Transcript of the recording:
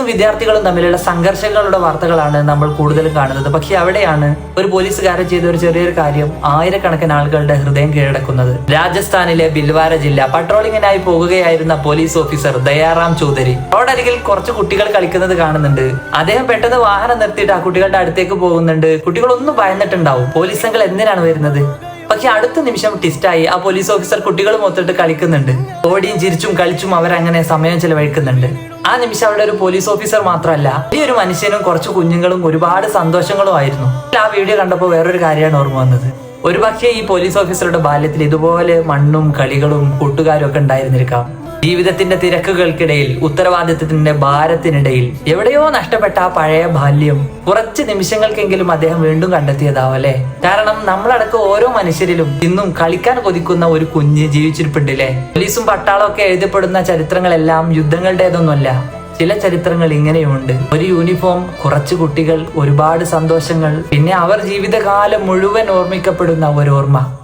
പോലീസും വിദ്യാർത്ഥികളും തമ്മിലുള്ള സംഘർഷങ്ങളുടെ വാർത്തകളാണ് നമ്മൾ കൂടുതലും കാണുന്നത്. പക്ഷെ അവിടെയാണ് ഒരു പോലീസുകാരൻ ചെയ്ത ഒരു ചെറിയൊരു കാര്യം ആയിരക്കണക്കിന് ആളുകളുടെ ഹൃദയം കീഴടക്കുന്നത്. രാജസ്ഥാനിലെ ബിൽവാര ജില്ല പട്രോളിങ്ങിനായി പോകുകയായിരുന്ന പോലീസ് ഓഫീസർ ദയാറാം ചൗധരി റോഡരികിൽ കുറച്ച് കുട്ടികൾ കളിക്കുന്നത് കാണുന്നുണ്ട്. അദ്ദേഹം പെട്ടെന്ന് വാഹനം നിർത്തിയിട്ട് ആ കുട്ടികളുടെ അടുത്തേക്ക് പോകുന്നുണ്ട്. കുട്ടികളൊന്നും ഭയന്നിട്ടുണ്ടാവും, പോലീസ് സംഘം എന്തിനാണ് വരുന്നത്. പക്ഷെ അടുത്ത നിമിഷം ടിസ്റ്റായി ആ പോലീസ് ഓഫീസർ കുട്ടികളും ഒത്തിട്ട് കളിക്കുന്നുണ്ട്. ഓടിയും ചിരിച്ചും കളിച്ചും അവരങ്ങനെ സമയം ചെലവഴിക്കുന്നുണ്ട്. ആ നിമിഷം അവിടെ ഒരു പോലീസ് ഓഫീസർ മാത്രമല്ല, ഈ ഒരു മനുഷ്യനും കുറച്ച് കുഞ്ഞുങ്ങളും ഒരുപാട് സന്തോഷങ്ങളും ആയിരുന്നു. ആ വീഡിയോ കണ്ടപ്പോൾ വേറൊരു കാര്യമാണ് ഓർമ്മ വന്നത്. ഒരുപക്ഷെ ഈ പോലീസ് ഓഫീസറുടെ ബാല്യത്തിൽ ഇതുപോലെ മണ്ണും കളികളും കൂട്ടുകാരും ഒക്കെ ഉണ്ടായിരുന്നിരിക്കാം. ജീവിതത്തിന്റെ തിരക്കുകൾക്കിടയിൽ, ഉത്തരവാദിത്തത്തിന്റെ ഭാരത്തിനിടയിൽ എവിടെയോ നഷ്ടപ്പെട്ട ആ പഴയ ബാല്യം കുറച്ച് നിമിഷങ്ങൾക്കെങ്കിലും അദ്ദേഹം വീണ്ടും കണ്ടെത്തിയതാവും അല്ലെ. കാരണം നമ്മളടക്കം ഓരോ മനുഷ്യരിലും ഇന്നും കളിക്കാൻ കൊതിക്കുന്ന ഒരു കുഞ്ഞ് ജീവിച്ചിരിപ്പുണ്ടല്ലേ. പോലീസും പട്ടാളവും ഒക്കെ എഴുതപ്പെടുന്ന ചരിത്രങ്ങളെല്ലാം യുദ്ധങ്ങളുടേതൊന്നുമല്ല. ചില ചരിത്രങ്ങൾ ഇങ്ങനെയുണ്ട്. ഒരു യൂണിഫോം, കുറച്ച് കുട്ടികൾ, ഒരുപാട് സന്തോഷങ്ങൾ, പിന്നെ അവർ ജീവിതകാലം മുഴുവൻ ഓർമ്മിക്കപ്പെടുന്ന ഒരു ഓർമ്മ.